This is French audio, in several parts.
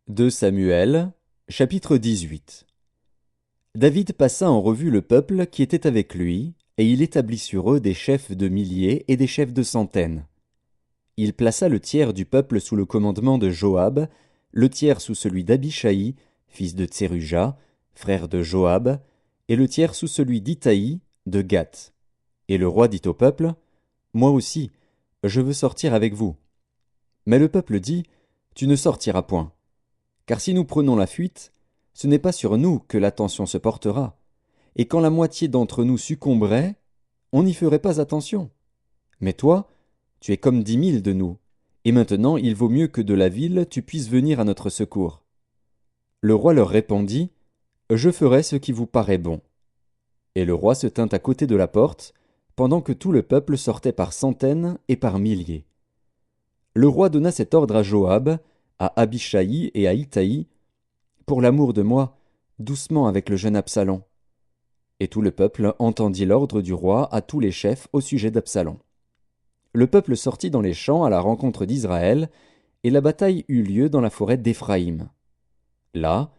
2 Samuel, chapitre 18. David passa en revue le peuple qui était avec lui, et il établit sur eux des chefs de milliers et des chefs de centaines. Il plaça le tiers du peuple sous le commandement de Joab, le tiers sous celui d'Abishaï, fils de Tseruja, frère de Joab, et le tiers sous celui d'Itaï, de Gath. Et le roi dit au peuple, « Moi aussi, je veux sortir avec vous. » Mais le peuple dit, « Tu ne sortiras point. Car si nous prenons la fuite, ce n'est pas sur nous que l'attention se portera, et quand la moitié d'entre nous succomberait, on n'y ferait pas attention. Mais toi, tu es comme 10 000 de nous, et maintenant il vaut mieux que de la ville tu puisses venir à notre secours. » Le roi leur répondit, « Je ferai ce qui vous paraît bon. » Et le roi se tint à côté de la porte, pendant que tout le peuple sortait par centaines et par milliers. Le roi donna cet ordre à Joab, à Abishaï et à Itaï, « Pour l'amour de moi, doucement avec le jeune Absalom. » Et tout le peuple entendit l'ordre du roi à tous les chefs au sujet d'Absalom. Le peuple sortit dans les champs à la rencontre d'Israël, et la bataille eut lieu dans la forêt d'Éphraïm. Là,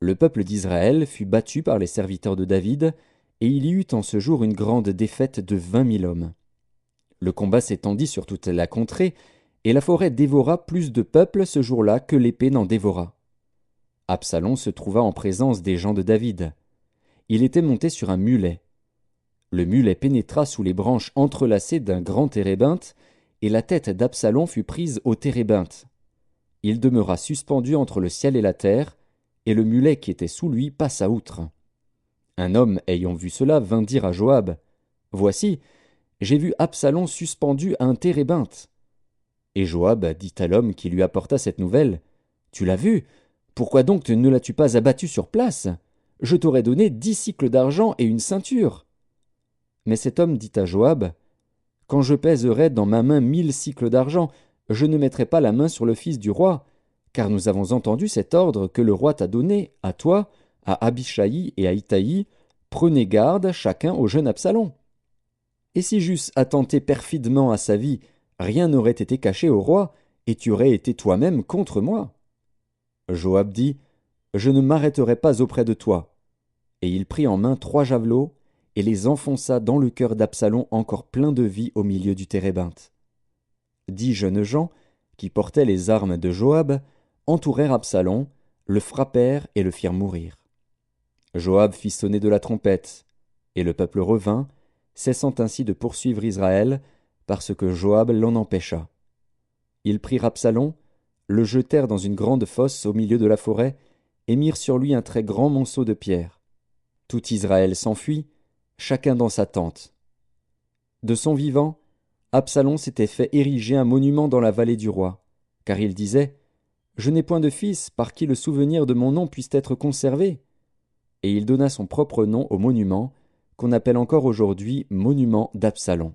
le peuple d'Israël fut battu par les serviteurs de David, et il y eut en ce jour une grande défaite de 20 000 hommes. Le combat s'étendit sur toute la contrée, et la forêt dévora plus de peuple ce jour-là que l'épée n'en dévora. Absalom se trouva en présence des gens de David. Il était monté sur un mulet. Le mulet pénétra sous les branches entrelacées d'un grand térébinthe, et la tête d'Absalom fut prise au térébinthe. Il demeura suspendu entre le ciel et la terre, et le mulet qui était sous lui passa outre. Un homme ayant vu cela vint dire à Joab, « Voici, j'ai vu Absalom suspendu à un térébinthe. » Et Joab dit à l'homme qui lui apporta cette nouvelle, « Tu l'as vu? Pourquoi donc ne l'as-tu pas abattu sur place? Je t'aurais donné 10 cycles d'argent et une ceinture. » Mais cet homme dit à Joab, « Quand je pèserai dans ma main 1000 cycles d'argent, je ne mettrai pas la main sur le fils du roi, car nous avons entendu cet ordre que le roi t'a donné, à toi, à Abishaï et à Itaï, prenez garde chacun au jeune Absalom. Et si j'eusse attenté perfidement à sa vie, rien n'aurait été caché au roi, et tu aurais été toi-même contre moi. » Joab dit, « Je ne m'arrêterai pas auprès de toi. » Et il prit en main 3 javelots, et les enfonça dans le cœur d'Absalom encore plein de vie au milieu du térébinthe. 10 jeunes gens, qui portaient les armes de Joab, entourèrent Absalom, le frappèrent et le firent mourir. Joab fit sonner de la trompette, et le peuple revint, cessant ainsi de poursuivre Israël, parce que Joab l'en empêcha. Ils prirent Absalom, le jetèrent dans une grande fosse au milieu de la forêt, et mirent sur lui un très grand monceau de pierres. Tout Israël s'enfuit, chacun dans sa tente. De son vivant, Absalom s'était fait ériger un monument dans la vallée du roi, car il disait, « Je n'ai point de fils par qui le souvenir de mon nom puisse être conservé. » Et il donna son propre nom au monument, qu'on appelle encore aujourd'hui monument d'Absalom.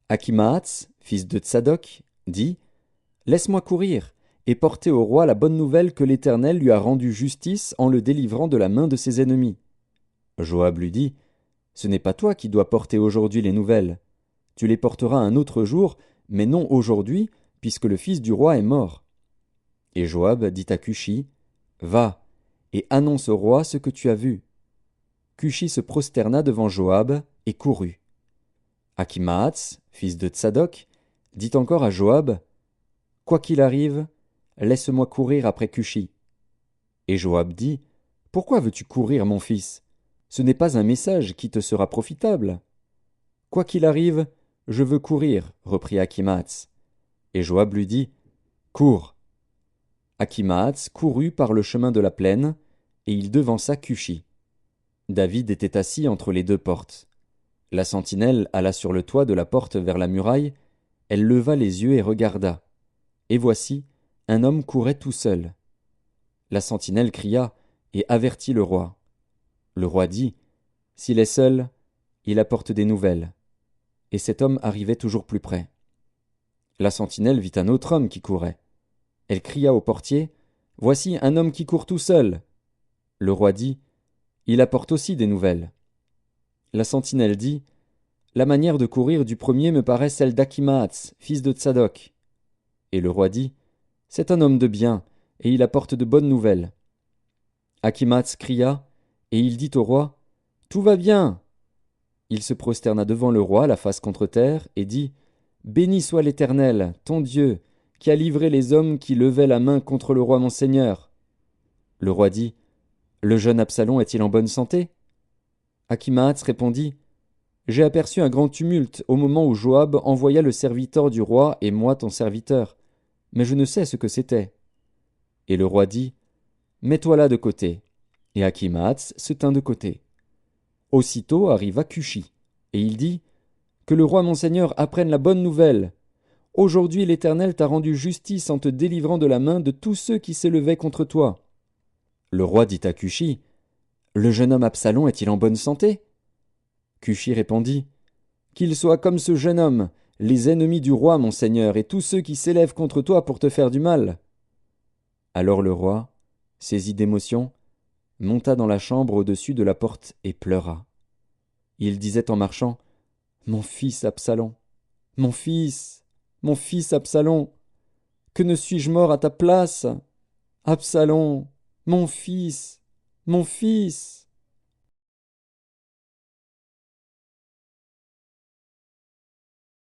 Achimaatz, fils de Tsadok, dit, « Laisse-moi courir, et porter au roi la bonne nouvelle que l'Éternel lui a rendu justice en le délivrant de la main de ses ennemis. » Joab lui dit, « Ce n'est pas toi qui dois porter aujourd'hui les nouvelles. Tu les porteras un autre jour, mais non aujourd'hui, puisque le fils du roi est mort. » Et Joab dit à Cushi, « Va, et annonce au roi ce que tu as vu. » Cushi se prosterna devant Joab et courut. Achimaatz, fils de Tsadok, dit encore à Joab, « Quoi qu'il arrive, laisse-moi courir après Cushi. » Et Joab dit, « Pourquoi veux-tu courir, mon fils? Ce n'est pas un message qui te sera profitable. » « Quoi qu'il arrive, je veux courir, reprit Achimaatz. Et Joab lui dit, « Cours. » Achimaatz courut par le chemin de la plaine, et il devança Cushi. David était assis entre les 2 portes. La sentinelle alla sur le toit de la porte vers la muraille, elle leva les yeux et regarda. Et voici, un homme courait tout seul. La sentinelle cria et avertit le roi. Le roi dit, « S'il est seul, il apporte des nouvelles. » Et cet homme arrivait toujours plus près. La sentinelle vit un autre homme qui courait. Elle cria au portier, « Voici un homme qui court tout seul. » Le roi dit, « Il apporte aussi des nouvelles. » La sentinelle dit, « La manière de courir du premier me paraît celle d'Achimaatz, fils de Tsadok. » Et le roi dit, « C'est un homme de bien, et il apporte de bonnes nouvelles. Achimaas cria, et il dit au roi, Tout va bien. Il se prosterna devant le roi, la face contre terre, et dit, Béni soit l'Éternel, ton Dieu, qui a livré les hommes qui levaient la main contre le roi mon seigneur. Le roi dit, Le jeune Absalom est-il en bonne santé? Achimaas répondit, J'ai aperçu un grand tumulte au moment où Joab envoya le serviteur du roi et moi ton serviteur, mais je ne sais ce que c'était. Et le roi dit, Mets-toi là de côté. Et Achimaas se tint de côté. Aussitôt arriva Cushi, et il dit, Que le roi mon seigneur apprenne la bonne nouvelle. Aujourd'hui l'Éternel t'a rendu justice en te délivrant de la main de tous ceux qui s'élevaient contre toi. Le roi dit à Cushi, Le jeune homme Absalom est-il en bonne santé? Cushi répondit, Qu'il soit comme ce jeune homme, les ennemis du roi mon seigneur, et tous ceux qui s'élèvent contre toi pour te faire du mal. Alors le roi, saisi d'émotion, monta dans la chambre au-dessus de la porte et pleura. Il disait en marchant, Mon fils Absalom, mon fils Absalom, que ne suis-je mort à ta place? Absalom, mon fils, mon fils.